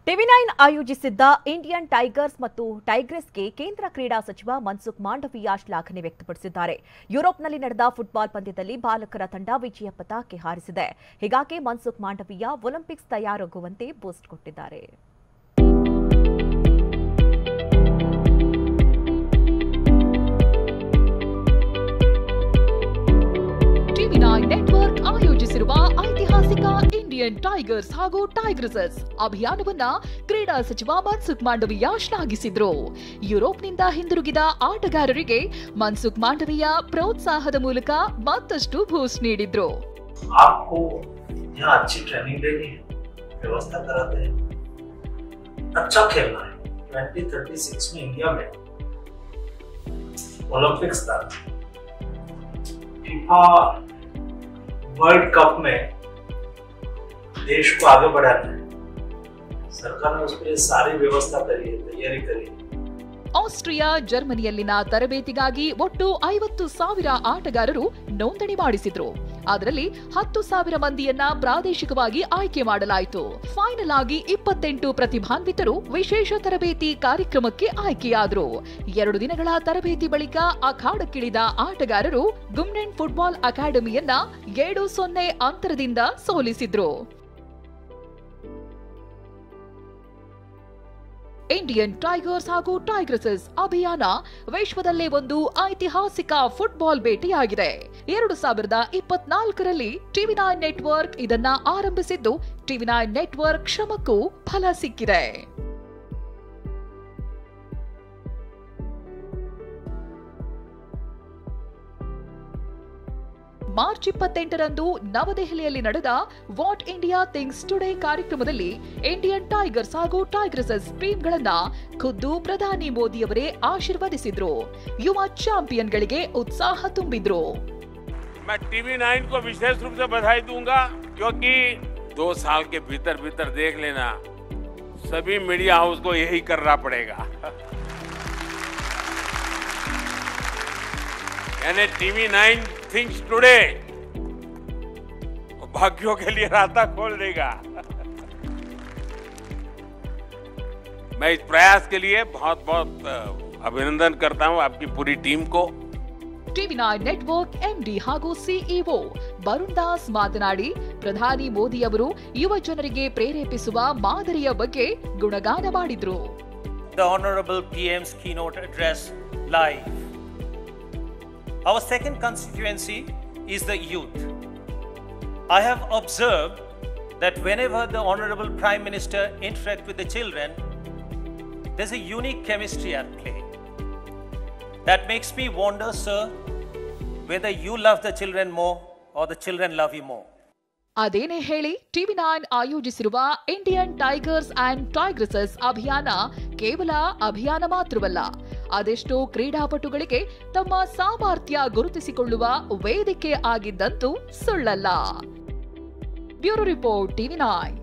ಟಿವಿ9 ಆಯೋಜಿಸಿದ್ದ Indian tigers ಮತ್ತು ಟೈಗ್ರೆಸ್ಗೆ ಕೇಂದ್ರ ಕ್ರೀಡಾ ಸಚಿವ ಮನ್ಸುಖ್ ಮಾಂಡವೀಯ ಶ್ಲಾಘನೆ ವ್ಯಕ್ತಪಡಿಸಿದ್ದಾರೆ. ಯುರೋಪ್ನಲ್ಲಿ ನಡೆದ ಫುಟ್ಬಾಲ್ ಪಂದ್ಯದಲ್ಲಿ ಬಾಲಕರ ತಂಡ ವಿಜಯ ಪತಾಕೆ ಹಾರಿಸಿದೆ. ಹೀಗಾಗಿ ಮನ್ಸುಖ್ ಮಾಂಡವೀಯ ಒಲಿಂಪಿಕ್ಸ್ ತಯಾರಾಗುವಂತೆ ಬೂಸ್ಟ್ ಕೊಟ್ಟಿದ್ದಾರೆ. ಟಿವಿ9 ನೆಟ್ವರ್ಕ್ ಆಯೋಜಿಸಿರುವ ಐತಿಹಾಸಿಕ ಇಂಡಿಯನ್ ಟೈಗರ್ಸ್ ಹಾಗೂ ಟೈಗ್ರೆಸಸ್ ಅಭಿಯಾನವನ್ನ ಕ್ರೀಡಾ ಸಚಿವ ಮನ್ಸುಖ್ ಮಾಂಡವೀಯ ಶ್ಲಾಘಿಸಿದ್ರು. ಯುರೋಪ್ನಿಂದ ಹಿಂದಿರುಗಿದ ಆಟಗಾರರಿಗೆ ಮನ್ಸುಖ್ ಮಾಂಡವೀಯ ಪ್ರೋತ್ಸಾಹದ ಮೂಲಕ ಮತ್ತಷ್ಟು ಬೂಸ್ಟ್ ನೀಡಿದ್ರು. अच्छी ट्रेनिंग देनी है, व्यवस्था कराते हैं, अच्छा खेलना है. 2036 में इंडिया में ओलंपिक्स था, फीफा वर्ल्ड कप में देश को आगे बढ़ाना है. सरकार ने उस पर सारी व्यवस्था करी है, तैयारी करी है. ಆಸ್ಟ್ರಿಯಾ, ಜರ್ಮನಿಯಲ್ಲಿನ ತರಬೇತಿಗಾಗಿ ಒಟ್ಟು 50,000 ಆಟಗಾರರು ನೋಂದಣಿ ಮಾಡಿಸಿದ್ರು. ಅದರಲ್ಲಿ 10,000 ಮಂದಿಯನ್ನ ಪ್ರಾದೇಶಿಕವಾಗಿ ಆಯ್ಕೆ ಮಾಡಲಾಯಿತು. ಫೈನಲ್ ಆಗಿ 28 ಪ್ರತಿಭಾನ್ವಿತರು ವಿಶೇಷ ತರಬೇತಿ ಕಾರ್ಯಕ್ರಮಕ್ಕೆ ಆಯ್ಕೆಯಾದರು. 2 ದಿನಗಳ ತರಬೇತಿ ಬಳಿಕ ಅಖಾಡಕ್ಕಿಳಿದ ಆಟಗಾರರು ಗುಮ್ನೆನ್ ಫುಟ್ಬಾಲ್ ಅಕಾಡೆಮಿಯನ್ನ 7-0 ಅಂತರದಿಂದ ಸೋಲಿಸಿದ್ರು. ಇಂಡಿಯನ್ ಟೈಗರ್ಸ್ ಹಾಗೂ ಟೈಗ್ರೆಸಸ್ ಅಭಿಯಾನ ವಿಶ್ವದಲ್ಲೇ ಒಂದು ಐತಿಹಾಸಿಕ ಫುಟ್ಬಾಲ್ ಬೇಟೆಯಾಗಿದೆ. 2024ರಲ್ಲಿ ಟಿವಿ9 ನೆಟ್ವರ್ಕ್ ಇದನ್ನ ಆರಂಭಿಸಿದ್ದು, ಟಿವಿ9 ನೆಟ್ವರ್ಕ್ ಶ್ರಮಕ್ಕೂ ಫಲ ಸಿಕ್ಕಿದೆ. ಮಾರ್ಚ್ 28ರಂದು ನವದೆಹಲಿಯಲ್ಲಿ ನಡೆದ ವಾಟ್ ಇಂಡಿಯಾ ಥಿಂಕ್ಸ್ ಟುಡೇ ಕಾರ್ಯಕ್ರಮದಲ್ಲಿ ಇಂಡಿಯನ್ ಟೈಗರ್ಸ್ ಹಾಗೂ ಟೈಗ್ರೆಸಸ್ ಟೀಮ್ಗಳನ್ನ ಖುದ್ದು ಪ್ರಧಾನಿ ಮೋದಿಯವರೇ ಆಶೀರ್ವದಿಸಿದ್ರು. ಯುವ ಚಾಂಪಿಯನ್ಗಳಿಗೆ ಉತ್ಸಾಹ ತುಂಬಿದ್ರು. मैं टीवी9 को विशेष रूप से बधाई दूंगा, क्योंकि 2 साल के भीतर देख लेना, सभी मीडिया हाउस को यही करना पड़ेगा. यानी टीवी9 थिंक्स टुडे भाग्यों के लिए रास्ता खोल देगा. मैं इस प्रयास के लिए बहुत बहुत अभिनंदन करता हूं आपकी पूरी टीम को. ಟಿವಿ9 ನೆಟ್ವರ್ಕ್ ಎಂಡಿ ಹಾಗೂ ಸಿಇಒ ವರುಣ್ ದಾಸ್ ಮಾತನಾಡಿ, ಪ್ರಧಾನಿ ಮೋದಿ ಅವರು ಯುವ ಜನರಿಗೆ ಪ್ರೇರೇಪಿಸುವ ಮಾದರಿಯ ಬಗ್ಗೆ ಗುಣಗಾನ ಮಾಡಿದ್ರು. The Honorable PM's keynote address live. Our second constituency is the youth. I have observed that whenever the Honorable Prime Minister interacts with the children, there's a unique chemistry at play. That makes me wonder, sir, whether you love the children more or the children love you more. ಅದೇನೇ ಹೇಳಿ, ಟಿವಿ9 ಆಯೋಜಿಸಿರುವ Indian tigers and ಟೈಗ್ರೆಸಸ್ ಅಭಿಯಾನ ಕೇವಲ ಅಭಿಯಾನ ಮಾತ್ರವಲ್ಲ, ಅದೆಷ್ಟೋ ಕ್ರೀಡಾಪಟುಗಳಿಗೆ ತಮ್ಮ ಸಾಮರ್ಥ್ಯ ಗುರುತಿಸಿಕೊಳ್ಳುವ ವೇದಿಕೆ ಆಗಿದ್ದಂತೂ ಸುಳ್ಳಲ್ಲ. Bureau report, ಟಿವಿ9.